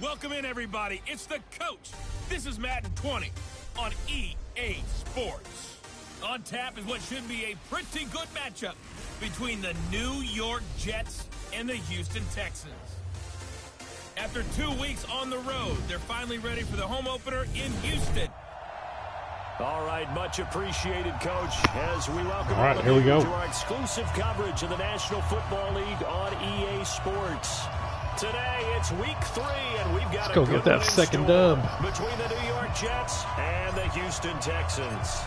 Welcome in, everybody. It's the coach. This is Madden 20 on EA Sports. On tap is what should be a pretty good matchup between the New York Jets and the Houston Texans. After 2 weeks on the road, they're finally ready for the home opener in Houston. All right, much appreciated, Coach, as we welcome all right, here we go to our exclusive coverage of the National Football League on EA Sports. Today, it's week 3, and we've got Let's go get that second dub between the New York Jets and the Houston Texans.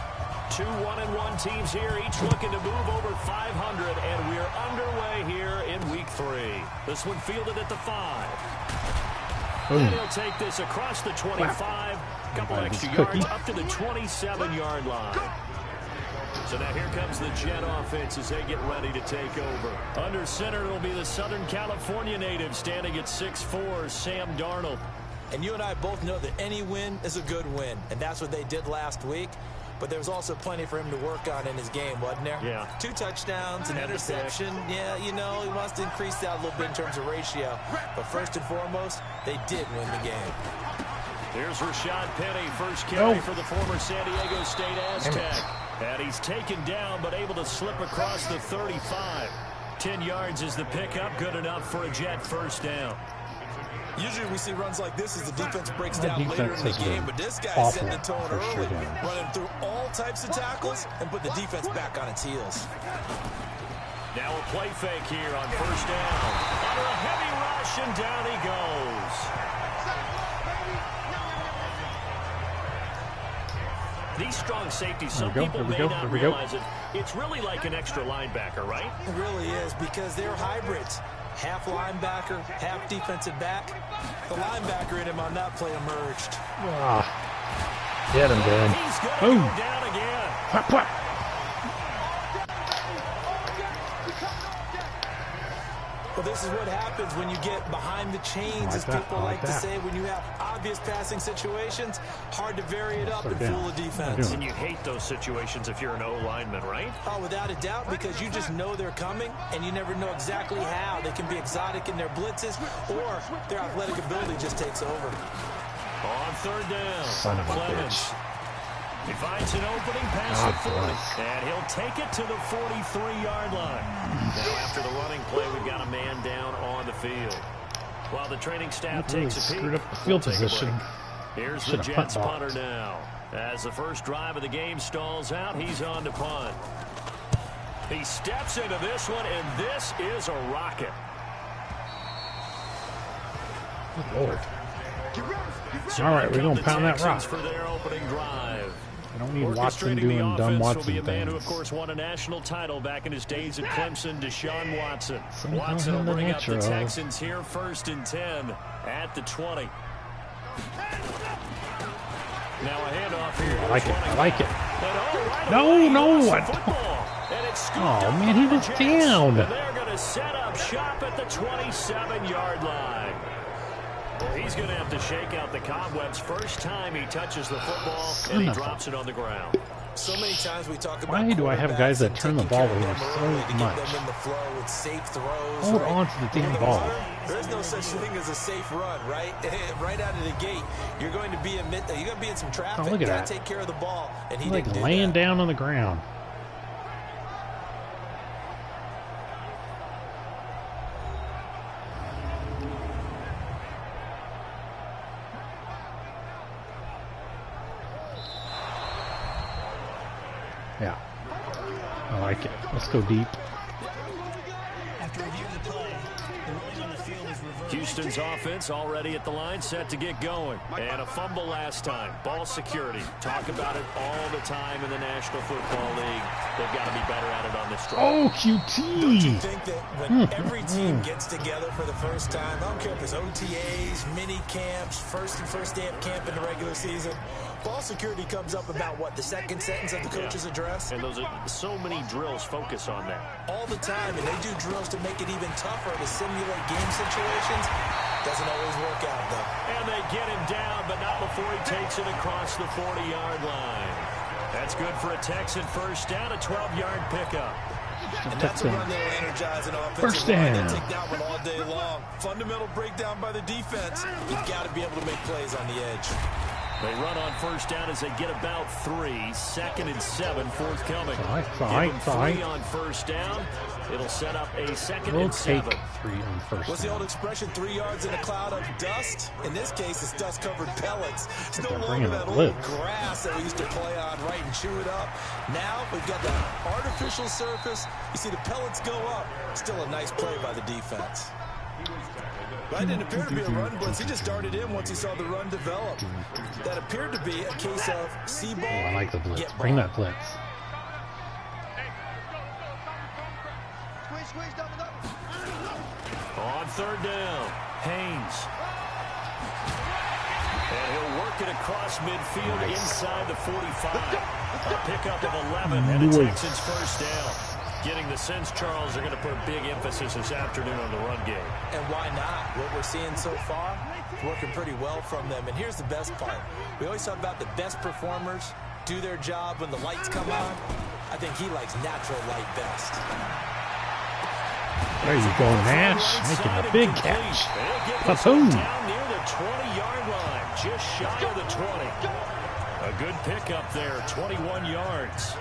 2 1-1 teams here, each looking to move over 500, and we're underway here in week 3. This one fielded at the 5. And he'll take this across the 25, couple extra yards up to the 27-yard line. So now here comes the Jet offense as they get ready to take over. Under center, it'll be the Southern California native standing at 6'4", Sam Darnold. And you and I both know that any win is a good win, and that's what they did last week. But there was also plenty for him to work on in his game, wasn't there? Yeah. 2 touchdowns, an interception. Yeah, you know, he wants to increase that a little bit in terms of ratio. But first and foremost, they did win the game. Here's Rashad Penny, first carry for the former San Diego State Aztec. And he's taken down, but able to slip across the 35. 10 yards is the pickup, good enough for a Jet first down. Usually we see runs like this as the defense breaks down later in the game, but this guy's setting the tone early, running through all types of tackles and put the defense back on its heels. Now a play fake here on first down. Under a heavy rush, and down he goes. These strong safeties, some people may not realize it. It's really like an extra linebacker, right? It really is, because they're hybrids. Half linebacker, half defensive back. The linebacker in him on that play emerged. Get him, Dan. He's going to go down again. Quack, quack. Well, this is what happens when you get behind the chains, as people like to say. When you have obvious passing situations, hard to vary it up and fool a defense. And you hate those situations if you're an O-lineman, right? Oh, without a doubt, because you just know they're coming, and you never know exactly how. They can be exotic in their blitzes, or their athletic ability just takes over. On third down, Son of a bitch. He finds an opening past the 40, and he'll take it to the 43-yard line. Now, after the running play, we've got a man down on the field. While the training staff takes a peek, screwed up the field position. Here's the Jets punter now. As the first drive of the game stalls out, he's on to punt. He steps into this one, and this is a rocket. Good Lord. All right, we're going to pound that rock. For their opening drive. I don't need Watson doing dumb Watson will be a man things. who, of course, won a national title back in his days at Clemson, Deshaun Watson. Watson will bring up the Texans here first and 10 at the 20. Now a handoff here. I like it. I like it. No. Oh, man, he was down. And they're going to set up shop at the 27-yard line. He's going to have to shake out the cobwebs first time he touches the football, and he drops it on the ground. So many times we talk about why do I have guys that turn the ball over so much? Hold on to the damn ball. There's no such thing as a safe run, right? Right out of the gate, you're going to be in some traffic. Oh, look at that. Take care of the ball, and he like laying down on the ground. Yeah, I like it. Let's go deep. Houston's offense already at the line, set to get going. And a fumble last time. Ball security. Talk about it all the time in the National Football League. They've got to be better at it on this drive. Oh, QT! Don't you think that when every team gets together for the first time, I don't care if it's OTAs, mini camps, first day of camp in the regular season, ball security comes up about, what, the second sentence of the coach's address? And those are so many drills focus on that. All the time, and they do drills to make it even tougher to simulate game situations. Doesn't always work out, though. And they get him down, but not before he takes it across the 40-yard line. That's good for a Texan first down, a 12-yard pickup. And that's a run that'll energize an offensive First line. down. They'll take that one all day long. Fundamental breakdown by the defense. You've got to be able to make plays on the edge. They run on first down as they get about 3. 2nd and 7 forthcoming. Try. 3 on first down. It'll set up a 2nd We'll and 7. take 3 on first What's the down. old expression? 3 yards in a cloud of dust? In this case, it's dust-covered pellets. It's no they're longer bringing that a old blitz. grass that we used to play on, right, and chew it up. Now we've got that artificial surface. You see the pellets go up. Still a nice play by the defense. That didn't appear to be a run blitz. He just darted in once he saw the run develop. That appeared to be a case of see ball. Oh, I like the blitz. Get Bring ball. that blitz. On third down, Haynes. And he'll work it across midfield inside the 45. A pickup of 11 and a Texans first down. Getting the sense, Charles, they're going to put a big emphasis this afternoon on the run game. And why not? What we're seeing so far, working pretty well from them. And here's the best part. We always talk about the best performers do their job when the lights come on. I think he likes natural light best. There you go, Nash. Making a big catch. Platoon. Down near the 20-yard line, just shy of the 20. A good pickup there, 21 yards.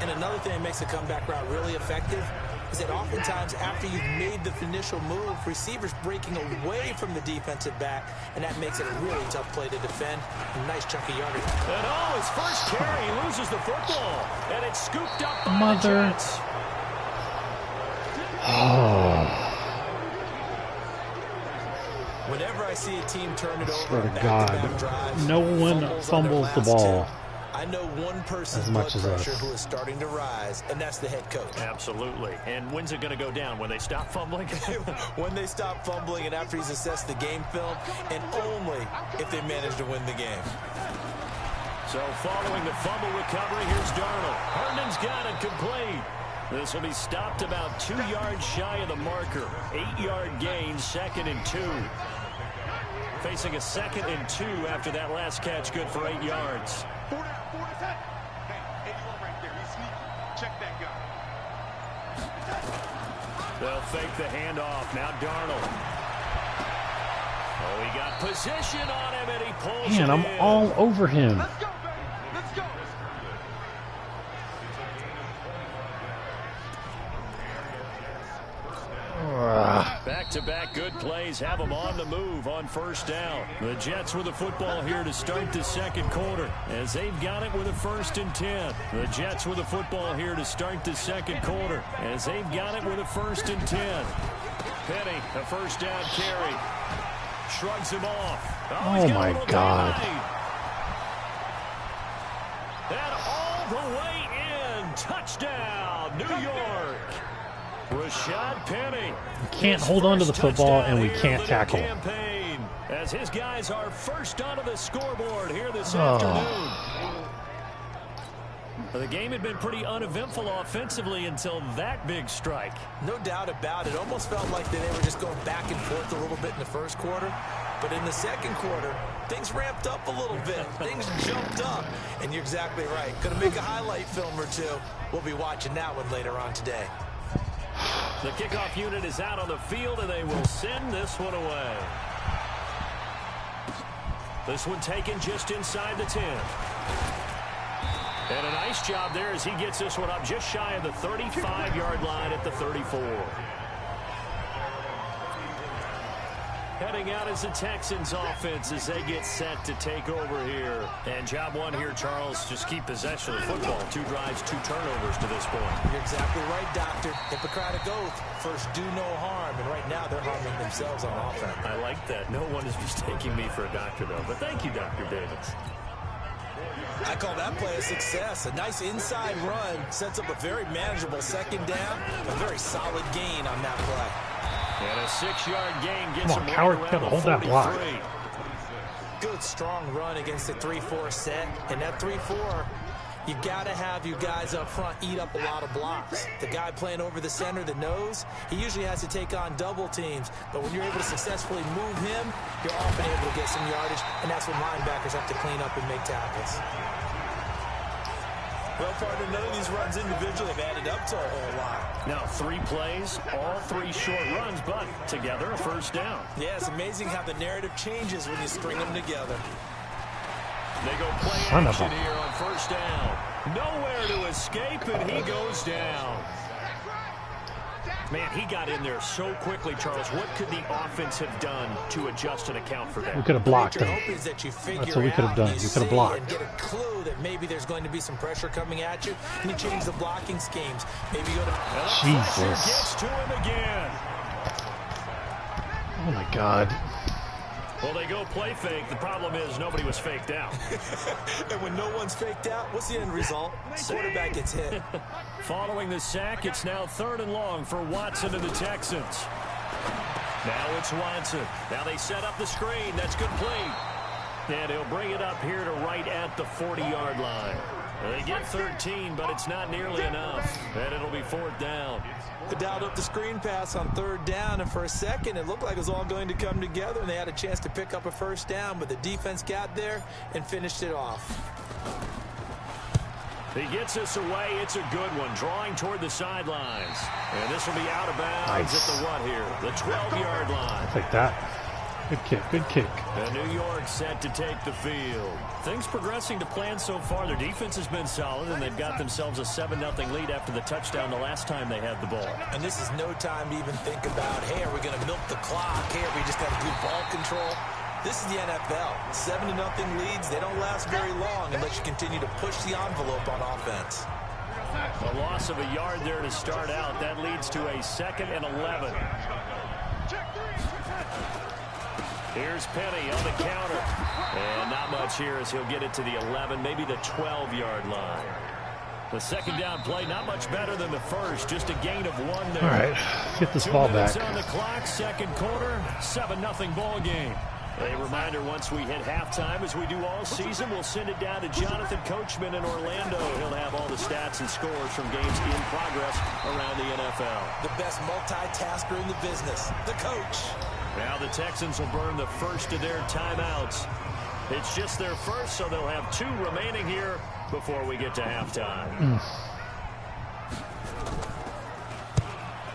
And another thing that makes a comeback route really effective is that oftentimes after you've made the initial move, receivers breaking away from the defensive back, and that makes it a really tough play to defend. A nice chunky yardage. And his first carry, he loses the football, and it's scooped up by the Jets. Whenever I see a team turn it over, Swear to God, no one fumbles the ball. I know one person's as much blood as pressure us. who is starting to rise, and that's the head coach. Absolutely. And when's it going to go down? When they stop fumbling? When they stop fumbling and after he's assessed the game film, and only if they manage to win the game. So following the fumble recovery, here's Darnold. Herndon's got it complete. This will be stopped about 2 yards shy of the marker. 8-yard gain, 2nd and 2. Facing a 2nd and 2 after that last catch, good for 8 yards. They'll fake the handoff. Now Darnold. Oh, he got position on him, and he pulls Man, it I'm in. all over him. Let's go, baby. Let's go. Back-to-back good plays have them on the move on first down. The Jets with the football here to start the second quarter as they've got it with a 1st and 10. The Jets with the football here to start the second quarter as they've got it with a 1st and 10. Penny, a first down carry. Shrugs him off. Oh, my God. And all the way in. Touchdown, New York. Rashad Penny. We can't hold on to the football, and we can't tackle. As his guys are first onto the scoreboard here this afternoon. The game had been pretty uneventful offensively until that big strike. No doubt about it. Almost felt like they were just going back and forth a little bit in the first quarter. But in the second quarter, things ramped up a little bit. Things jumped up. And you're exactly right. Going to make a highlight film or two. We'll be watching that one later on today. The kickoff unit is out on the field, and they will send this one away. This one taken just inside the 10. And a nice job there as he gets this one up just shy of the 35-yard line at the 34. Heading out as the Texans offense as they get set to take over here. And job one here, Charles, just keep possession of the football. 2 drives, 2 turnovers to this point. You're exactly right, Doctor. Hippocratic oath. First, do no harm. And right now, they're harming themselves on offense. I like that. No one is mistaking me for a doctor, though. But thank you, Dr. Davis. I call that play a success. A nice inside run sets up a very manageable second down. A very solid gain on that play. And a 6-yard gain gets Come on, him Howard, right gotta around hold the that block. 43. Good, strong run against the 3-4 set. And that 3-4, you got to have your guys up front eat up a lot of blocks. The guy playing over the center, the nose, he usually has to take on double teams. But when you're able to successfully move him, you're often able to get some yardage. And that's when linebackers have to clean up and make tackles. Well, partner, none of these runs individually have added up to a whole lot. Now 3 plays, all 3 short runs, but together a first down. Yeah, it's amazing how the narrative changes when you string them together. They go play action here on first down. Nowhere to escape, and he goes down. Man, he got in there so quickly, Charles. What could the offense have done to adjust and account for that? We could have blocked him. That's what we could have done. We could have blocked. And get a clue that maybe there's going to be some pressure coming at you, and you change the blocking schemes. Maybe go to Jesus. Gets to him again. Oh my God. Well, they go play fake. The problem is nobody was faked out. And when no one's faked out, what's the end result? Quarterback gets hit. Following the sack, it's now 3rd and long for Watson and the Texans. Now it's Watson. Now they set up the screen. That's complete. And he'll bring it up here to right at the 40-yard line. They get 13, but it's not nearly enough. And it'll be 4th down. They dialed up the screen pass on 3rd down, and for a second it looked like it was all going to come together, and they had a chance to pick up a first down, but the defense got there and finished it off. He gets us away. It's a good one, drawing toward the sidelines. And this will be out of bounds at the what here? The 12-yard line. I'll take that. Good kick, good kick. And New York set to take the field. Things progressing to plan so far. Their defense has been solid, and they've got themselves a 7-0 lead after the touchdown the last time they had the ball. And this is no time to even think about, hey, are we going to milk the clock? Hey, are we just going to do ball control? This is the NFL. 7-0 leads, they don't last very long unless you continue to push the envelope on offense. A loss of a yard there to start out. That leads to a 2nd and 11. Here's Penny on the counter. And not much here as he'll get it to the 11, maybe the 12-yard line. The 2nd down play, not much better than the first. Just a gain of 1 there. All right, get this ball back. 2 minutes on the clock, 2nd quarter, 7-0 ball game. A reminder, once we hit halftime, as we do all season, we'll send it down to Jonathan Coachman in Orlando. He'll have all the stats and scores from games in progress around the NFL. The best multitasker in the business, the coach. Now the Texans will burn the first of their timeouts. It's just their first, so they'll have 2 remaining here before we get to halftime.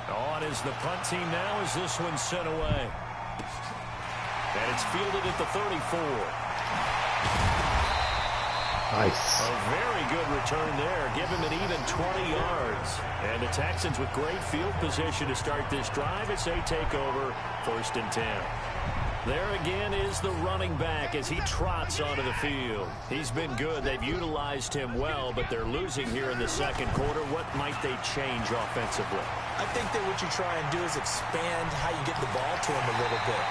On is the punt team now as this one's sent away. And it's fielded at the 34. Nice. A very good return there. Give him an even 20 yards. And the Texans with great field position to start this drive as they take over 1st and 10. There again is the running back as he trots onto the field. He's been good. They've utilized him well, but they're losing here in the 2nd quarter. What might they change offensively? I think that what you try and do is expand how you get the ball to him a little bit.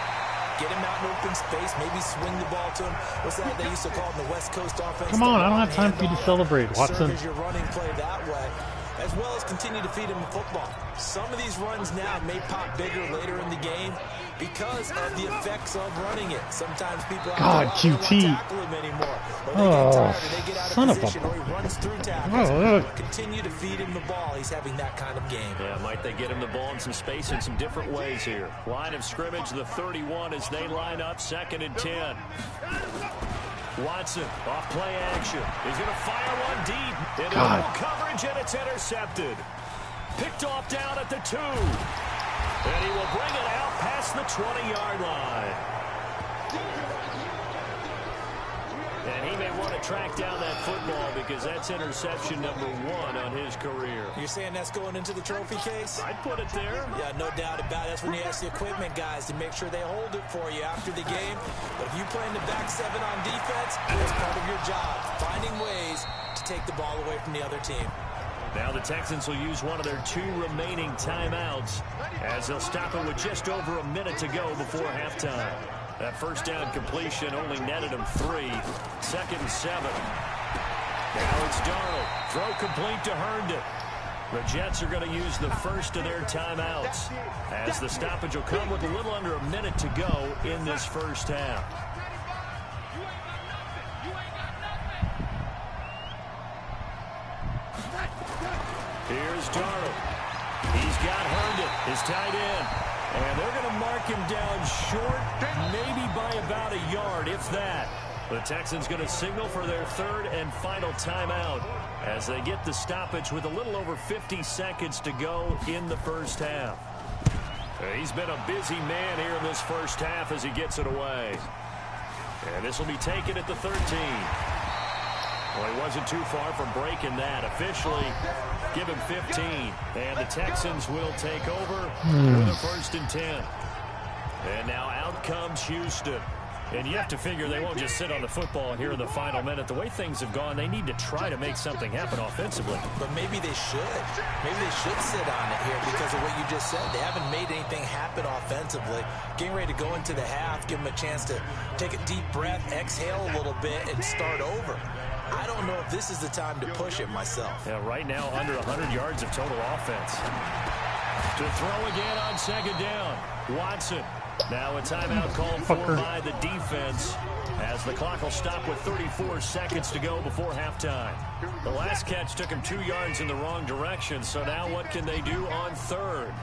Get him out in open space, maybe swing the ball to him. What's that they used to call it in the West Coast offense? Come on, I don't have time for you to celebrate, Watson. Serve as your running play that way, as well as continue to feed him the football. Some of these runs now may pop bigger later in the game because of the effects of running it. Sometimes people God, QT. tackle him anymore. Or they get tired, or they get out of position, or he runs through tackles. Continue to feed him the ball. He's having that kind of game. Yeah, might they get him the ball in some space in some different ways here. Line of scrimmage, the 31 as they line up, 2nd and 10. Watson off play action. He's going to fire one deep. Into double coverage, and it's intercepted. Picked off down at the 2. And he will bring it out past the 20-yard line. And he may want to track down that football because that's interception number 1 on his career. You're saying that's going into the trophy case? I'd put it there. Yeah, no doubt about it. That's when you ask the equipment guys to make sure they hold it for you after the game. But if you play in the back 7 on defense, that's part of your job, finding ways to take the ball away from the other team. Now the Texans will use one of their 2 remaining timeouts as they'll stop it with just over a minute to go before halftime. That first down completion only netted him 3. 2nd and 7. Now it's Darnold. Throw complete to Herndon. The Jets are going to use the first of their timeouts as the stoppage will come with a little under a minute to go in this first half. Here's Darnold. He's got Herndon, his tight end. And they're going to mark him down short, maybe by about a yard, if that. The Texans going to signal for their third and final timeout as they get the stoppage with a little over 50 seconds to go in the first half. He's been a busy man here in this first half as he gets it away. And this will be taken at the 13. Well, he wasn't too far from breaking that. Officially, give him 15. And the Texans will take over with a 1st and 10. And now out comes Houston. And you have to figure they won't just sit on the football here in the final minute. The way things have gone, they need to try to make something happen offensively. But maybe they should. Maybe they should sit on it here because of what you just said. They haven't made anything happen offensively. Getting ready to go into the half, give them a chance to take a deep breath, exhale a little bit, and start over. I don't know if this is the time to push it myself. Yeah, right now under 100 yards of total offense. To throw again on 2nd down. Watson. Now a timeout called for by the defense as the clock will stop with 34 seconds to go before halftime. The last catch took him 2 yards in the wrong direction, so now what can they do on 3rd?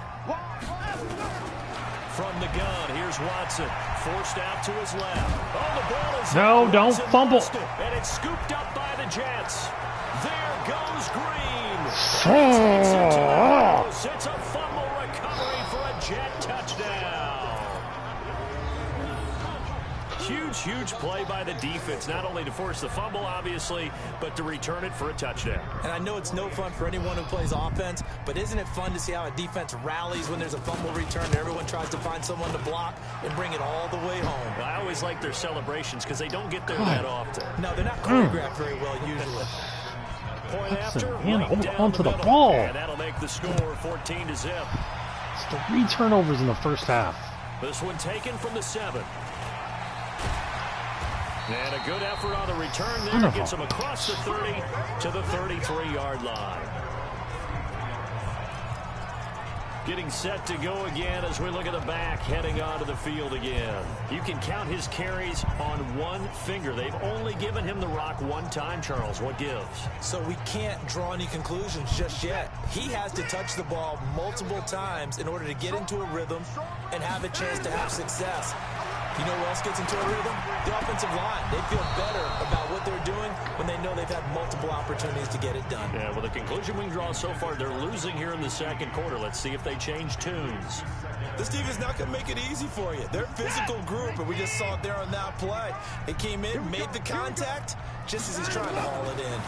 From the gun, here's Watson, forced out to his left. Oh, the ball is no, don't fumble. And it's scooped up by the Jets. There goes Green. It's a fumble recovery for a Jet touchdown. Huge play by the defense, not only to force the fumble, obviously, but to return it for a touchdown. And I know it's no fun for anyone who plays offense, but isn't it fun to see how a defense rallies when there's a fumble return and everyone tries to find someone to block and bring it all the way home? Well, I always like their celebrations because they don't get there that often. No, they're not choreographed very well usually. Point after, hold on to the ball. And that'll make the score 14-0. It's 3 turnovers in the first half. This one taken from the 7. And a good effort on the return there. Gets him across the 30 to the 33-yard line. Getting set to go again as we look at the back, heading onto the field again. You can count his carries on one finger. They've only given him the rock one time, Charles. What gives? So we can't draw any conclusions just yet. He has to touch the ball multiple times in order to get into a rhythm and have a chance to have success. You know who else gets into a rhythm? The offensive line. They feel better about what they're doing when they know they've had multiple opportunities to get it done. Yeah, well, the conclusion we can draw so far, they're losing here in the 2nd quarter. Let's see if they change tunes. This team is not going to make it easy for you. They're a physical group, and we just saw it there on that play. It came in, made the contact, just as he's trying to haul it in.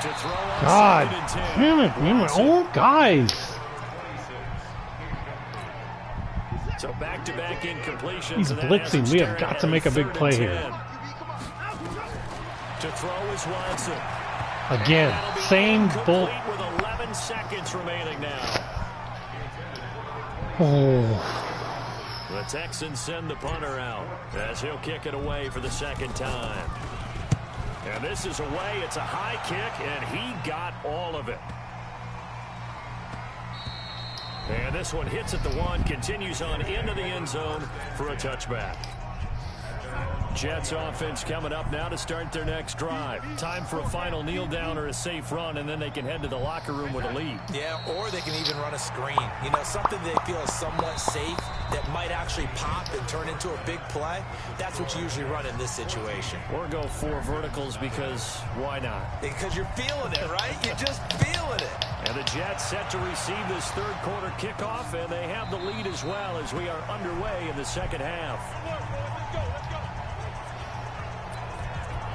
To throw on God 2nd and 10. damn it, man, my own guys. So back-to-back incompletions. He's blitzing. We have got to make a big play here. To throw is Watson. Again, same bull. With 11 seconds remaining now. Oh. The Texans send the punter out as he'll kick it away for the 2nd time. And this is away. It's a high kick, and he got all of it. And this one hits at the 1, continues on into the end zone for a touchback. Jets offense coming up now to start their next drive. Time for a final kneel down or a safe run, and then they can head to the locker room with a lead. Yeah, or they can even run a screen. You know, something they feel is somewhat safe that might actually pop and turn into a big play. That's what you usually run in this situation. Or go 4 verticals because why not? Because you're feeling it, right? You're just feeling it. And the Jets set to receive this 3rd quarter kickoff, and they have the lead as well as we are underway in the 2nd half.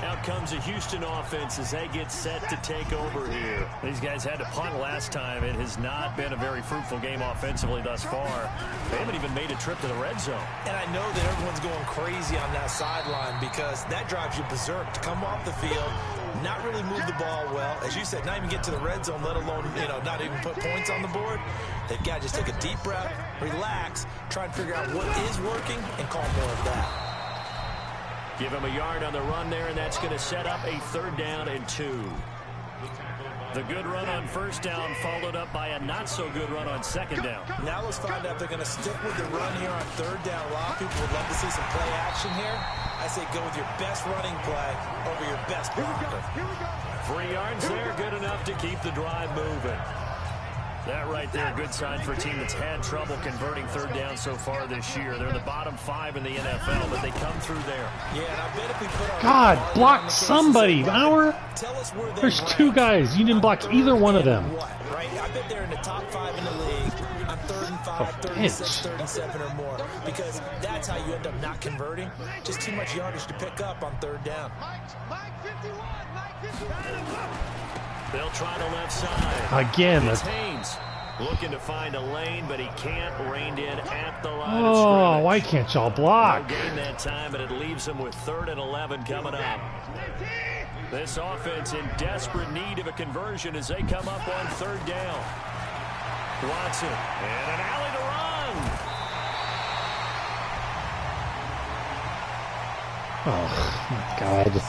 Out comes a Houston offense as they get set to take over here. These guys had to punt last time. It has not been a very fruitful game offensively thus far. They haven't even made a trip to the red zone. And I know that everyone's going crazy on that sideline because that drives you berserk to come off the field, not really move the ball well. As you said, not even get to the red zone, let alone, not even put points on the board. They've got to just take a deep breath, relax, try and figure out what is working, and call more of that. Give him a yard on the run there, and that's going to set up a 3rd down and 2. The good run on 1st down followed up by a not-so-good run on 2nd down. Now let's find out if they're going to stick with the run here on 3rd down. A lot of people would love to see some play action here. I say go with your best running play over your best blocker. 3 yards there, good enough to keep the drive moving. That right there, a good sign for a team that's had trouble converting third down so far this year. They're the bottom 5 in the NFL, but they come through there. Yeah, and I bet if we put our God, block somebody. Bauer? There's 2 guys. You didn't block either one of them. Right? I bet they're in the top 5 in the league on 3rd and 5, 3rd and 6, 3rd and 7 or more. Because that's how you end up not converting. Just too much yardage to pick up on 3rd down. They'll try the left side. Again. It's Haynes looking to find a lane, but he can't. Reined in at the line of Oh, scrimmage. why can't y'all block? No gain that time, but it leaves him with 3rd and 11 coming up. This offense in desperate need of a conversion as they come up on 3rd down. Watson and an alley to run. Oh, my God.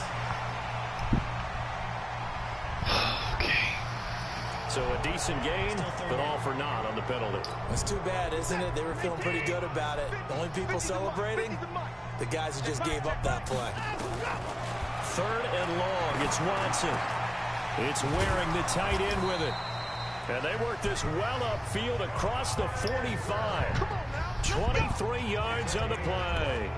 So a decent gain, but all for naught on the penalty. It's too bad, isn't it? They were feeling pretty good about it. The only people celebrating, the guys who just gave up that play. 3rd and long. It's Watson. It's Waring the tight end with it. And they work this well upfield across the 45. 23 yards on the play.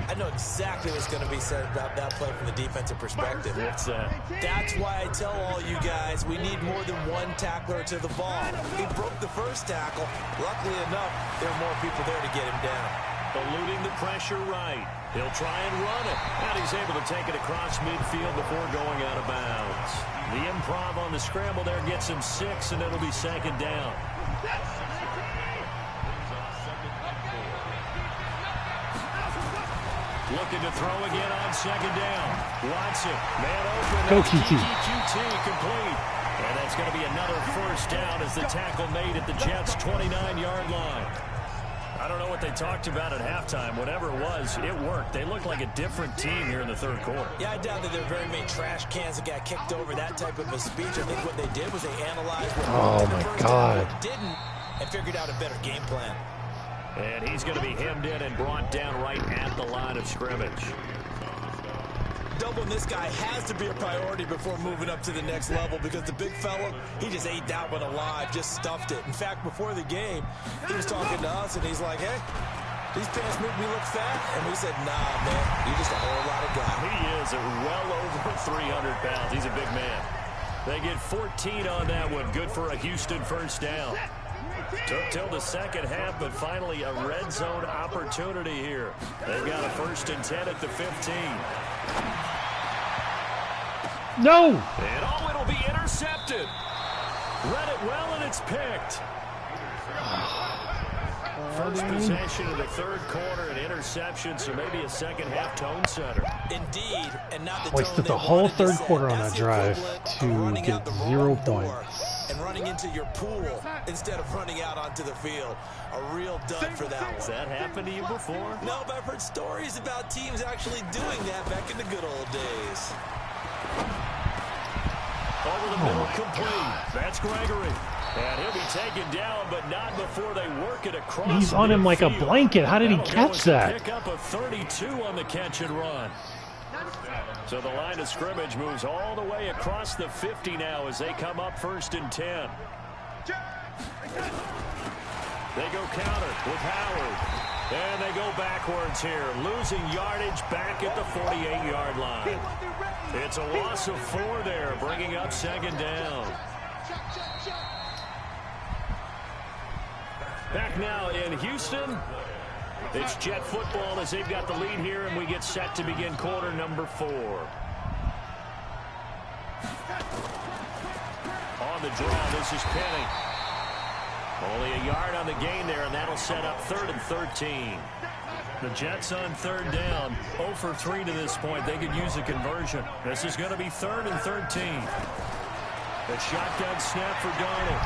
I know exactly what's going to be said about that play from the defensive perspective. What's that? That's why I tell all you guys we need more than one tackler to the ball. He broke the first tackle. Luckily enough, there are more people there to get him down. Eluding the pressure right. He'll try and run it. And he's able to take it across midfield before going out of bounds. The improv on the scramble there gets him 6, and it'll be 2nd down. Looking to throw again on 2nd down. Watson, man open. Go QT. QT complete. And that's going to be another 1st down as the tackle made at the Jets' 29-yard line. I don't know what they talked about at halftime. Whatever it was, it worked. They looked like a different team here in the 3rd quarter. Yeah, I doubt that there are very many trash cans that got kicked over that type of a speech. I think what they did was they analyzed what worked in the first half, what didn't, and figured out a better game plan. And he's going to be hemmed in and brought down right at the line of scrimmage. Doubling this guy has to be a priority before moving up to the next level because the big fella, he just ate that one alive, just stuffed it. In fact, before the game, he was talking to us, and he's like, hey, these pants make me look fat. And we said, nah, man, you're just a whole lot of guy. He is well over 300 pounds. He's a big man. They get 14 on that one. Good for a Houston 1st down. Took till the 2nd half, but finally a red zone opportunity here. They've got a 1st and 10 at the 15. No! And it'll be intercepted. Read it well, and it's picked. First possession of the 3rd quarter, an interception, so maybe a 2nd half tone setter. Indeed, and not the Wasted the whole 3rd quarter on that drive to get 0 points. And running into your pool instead of running out onto the field. A real dud for that one. Has that happened to you before? No, but I've heard stories about teams actually doing that back in the good old days. Over the middle, complete. That's Gregory. And he'll be taken down, but not before they work it across. He's on him like a blanket. How did he catch that? Pick up a 32 on the catch and run. So the line of scrimmage moves all the way across the 50 now as they come up 1st and 10. They go counter with Howard. And they go backwards here, losing yardage back at the 48-yard line. It's a loss of 4 there, bringing up 2nd down. Back now in Houston. It's Jet football as they've got the lead here, and we get set to begin quarter number 4. On the draw, this is Penny. Only a yard on the gain there, and that'll set up 3rd and 13. The Jets on 3rd down, 0 for 3 to this point. They could use a conversion. This is going to be 3rd and 13. The shotgun snap for Darnold.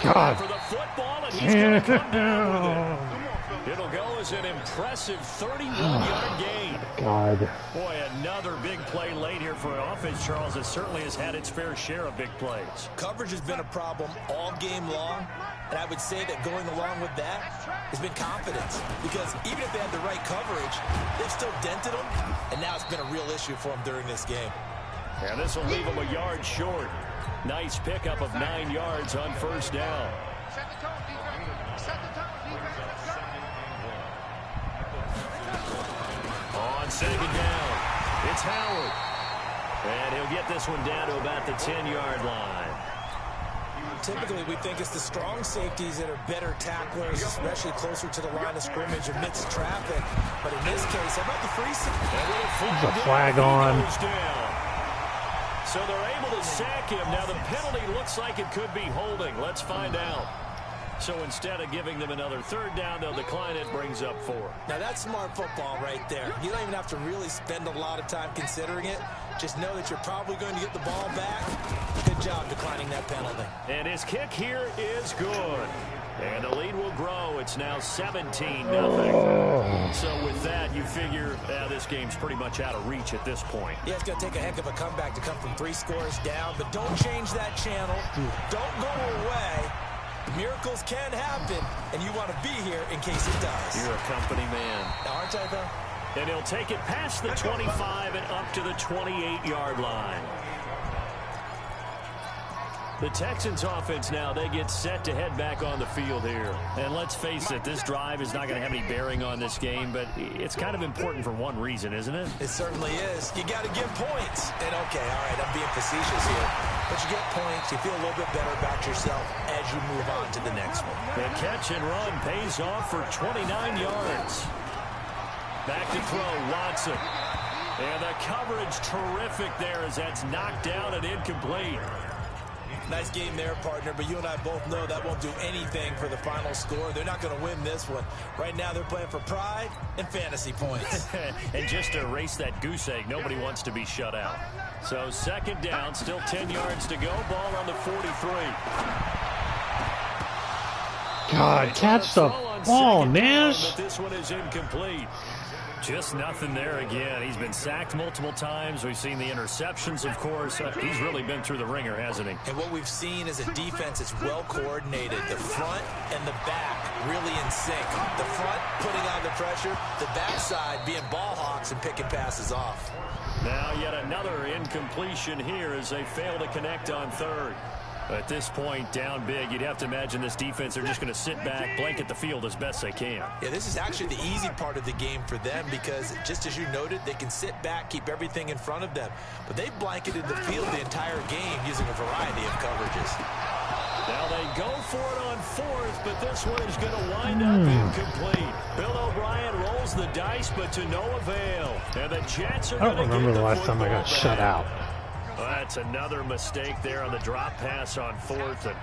God. For the football, and he's going to come down with it. It'll go as an impressive 31-yard gain. God. Boy, another big play late here for an offense, Charles, that certainly has had its fair share of big plays. Coverage has been a problem all game long, and I would say that going along with that has been confidence. Because even if they had the right coverage, they've still dented them, and now it's been a real issue for them during this game. And this will leave them a yard short. Nice pickup of 9 yards on first down. On second down, it's Howard. And he'll get this one down to about the 10-yard line. Typically, we think it's the strong safeties that are better tacklers, especially closer to the line of scrimmage amidst traffic. But in this case, how about the free safety? There's a flag on. So they're able to sack him. Now the penalty looks like it could be holding. Let's find out. So instead of giving them another third down, they'll decline it, brings up 4. Now that's smart football right there. You don't even have to really spend a lot of time considering it. Just know that you're probably going to get the ball back. Good job declining that penalty. And his kick here is good. And the lead will grow. It's now 17-0. So with that, you figure this game's pretty much out of reach at this point. Yeah, it's going to take a heck of a comeback to come from 3 scores down. But don't change that channel. Don't go away. Miracles can happen, and you want to be here in case it does. You're a company man. Aren't I, though? And he'll take it past the 25 and up to the 28-yard line. The Texans offense now, they get set to head back on the field here. And let's face it, this drive is not going to have any bearing on this game, but it's kind of important for one reason, isn't it? It certainly is. You got to get points. And okay, all right, I'm being facetious here. But you get points, you feel a little bit better about yourself as you move on to the next one. The catch and run pays off for 29 yards. Back to throw, Watson. And the coverage terrific there as that's knocked down and incomplete. Nice game there, partner, but you and I both know that won't do anything for the final score. They're not going to win this one. Right now they're playing for pride and fantasy points. And just to erase that goose egg, nobody wants to be shut out. So second down, still 10 yards to go. Ball on the 43. God, catch the ball, Nash. But this one is incomplete. Just nothing there again. He's been sacked multiple times. We've seen the interceptions, of course. He's really been through the ringer, hasn't he? And what we've seen is a defense that's well coordinated. The front and the back really in sync. The front putting on the pressure. The backside being ball hawks and picking passes off. Now yet another incompletion here as they fail to connect on third. At this point, down big, you'd have to imagine this defense, they're just going to sit back, blanket the field as best they can. Yeah, this is actually the easy part of the game for them because, just as you noted, they can sit back, keep everything in front of them. But they've blanketed the field the entire game using a variety of coverages. Now they go for it on fourth, but this one is going to wind up incomplete. Bill O'Brien rolls the dice, but to no avail. And the Jets are going to get the football back. I don't remember the last time I got shut out. Well, that's another mistake there on the drop pass on fourth, and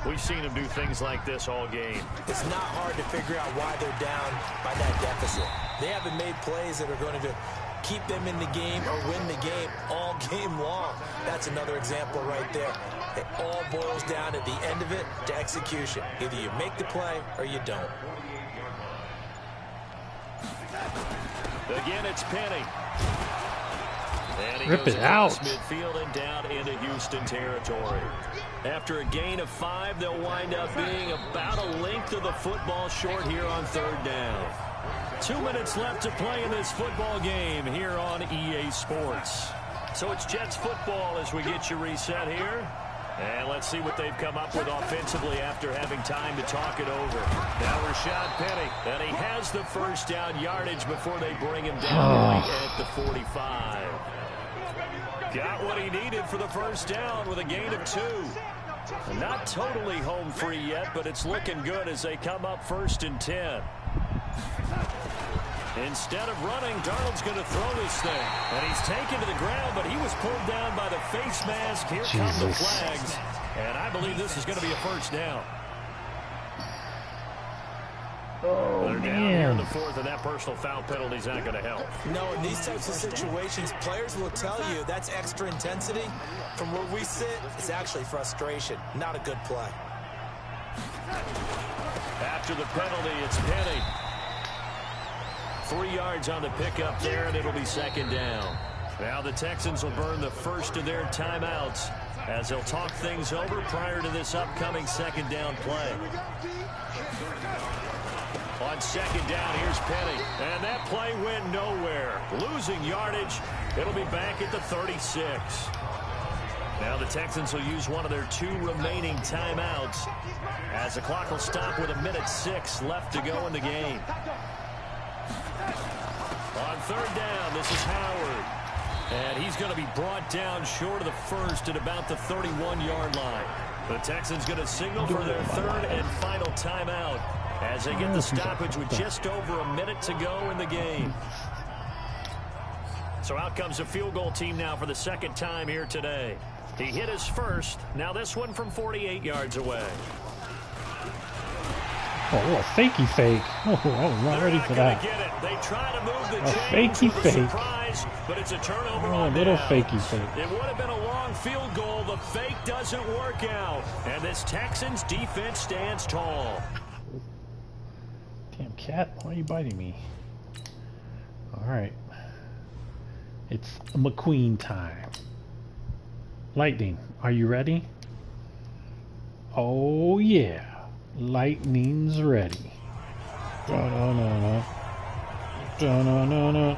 we've seen them do things like this all game. It's not hard to figure out why they're down by that deficit. They haven't made plays that are going to keep them in the game or win the game all game long. That's another example right there. It all boils down at the end of it to execution. Either you make the play or you don't. Again, it's Penny. And he Rip goes it out. Midfield and down into Houston territory. After a gain of 5, they'll wind up being about a length of the football short here on third down. 2 minutes left to play in this football game here on EA Sports. So it's Jets football as we get you reset here. And let's see what they've come up with offensively after having time to talk it over. Now Rashad Penny. And he has the first down yardage before they bring him down at the 45. Got what he needed for the first down with a gain of 2. Not totally home free yet, but it's looking good as they come up 1st and 10. Instead of running, Darnold's going to throw this thing. And he's taken to the ground, but he was pulled down by the face mask. Here come the flags. And I believe this is going to be a first down. Oh, They're down here in the 4th, and that personal foul penalty is not going to help. No, in these types of situations, players will tell you that's extra intensity. From where we sit, it's actually frustration, not a good play. After the penalty, it's Penny. 3 yards on the pickup there, and it'll be 2nd down. Now the Texans will burn the first of their timeouts as they'll talk things over prior to this upcoming 2nd down play. On 2nd down, here's Penny. And that play went nowhere. Losing yardage. It'll be back at the 36. Now the Texans will use one of their 2 remaining timeouts as the clock will stop with 1:06 left to go in the game. On 3rd down, this is Howard. And he's going to be brought down short of the first at about the 31-yard line. The Texans going to signal for their 3rd and final timeout as they get the stoppage with just over 1 minute to go in the game. So out comes a field goal team now for the 2nd time here today. He hit his first. Now this one from 48 yards away. Oh, a fakey fake. Oh, I was not ready for that. Get it. They try to move the fakey fake. Surprise, but it's a turnover. Oh, a little fakey fake. It would have been a long field goal. The fake doesn't work out. And this Texans defense stands tall. Damn cat, why are you biting me? Alright. It's McQueen time. Lightning, are you ready? Oh yeah. Lightning's ready. Da-da-da-da. Da-da-da-da.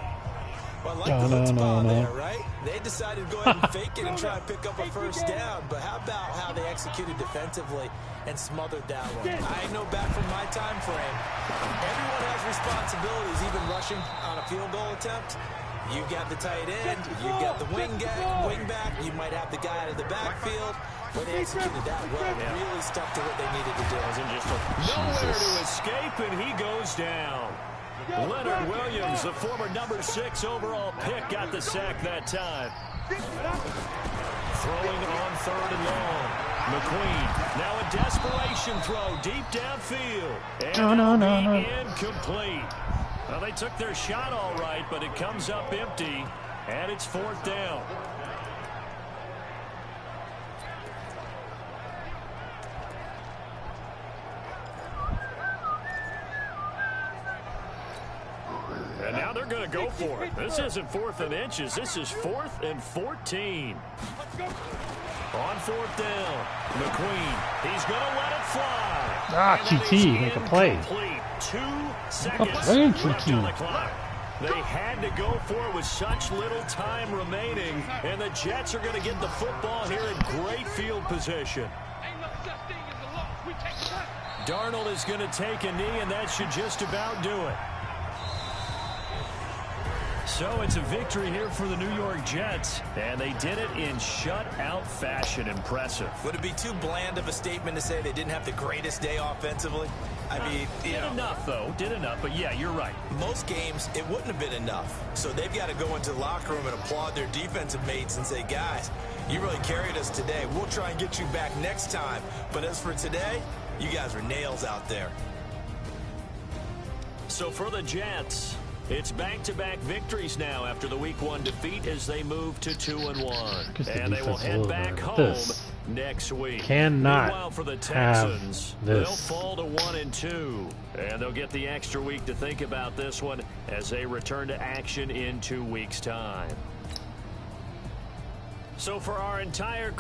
Well, I like the chutzpah there, right? They decided to go ahead and fake it and try to pick up a first down. But how about how they executed defensively and smothered that one? I know back from my time frame, everyone has responsibilities, even rushing on a field goal attempt. You got the tight end, you got the wing back, you might have the guy out of the backfield. But they executed that well, really stuck to what they needed to do. Nowhere to escape, and he goes down. Leonard Williams, the former number 6 overall pick, got the sack that time. Throwing on 3rd and long. McQueen, now a desperation throw deep downfield. And incomplete. Well, they took their shot all right, but it comes up empty, and it's 4th down. And now they're going to go for it. This isn't 4th and inches. This is 4th and 14. On 4th down, McQueen. He's going to let it fly. QT, make a play. 2 seconds left on the clock. They had to go for it with such little time remaining. And the Jets are going to get the football here in great field position. Darnold is going to take a knee, and that should just about do it. So it's a victory here for the New York Jets, and they did it in shutout fashion. Impressive. Would it be too bland of a statement to say they didn't have the greatest day offensively? I mean, did enough, though. Did enough, but yeah, you're right. Most games, it wouldn't have been enough. So they've got to go into the locker room and applaud their defensive mates and say, guys, you really carried us today. We'll try and get you back next time. But as for today, you guys are nails out there. So for the Jets, it's back-to-back victories now after the Week 1 defeat as they move to 2-1. And they will head back home next week. Meanwhile, for the Texans, they'll fall to 1-2. And they'll get the extra week to think about this one as they return to action in 2 weeks' time. So for our entire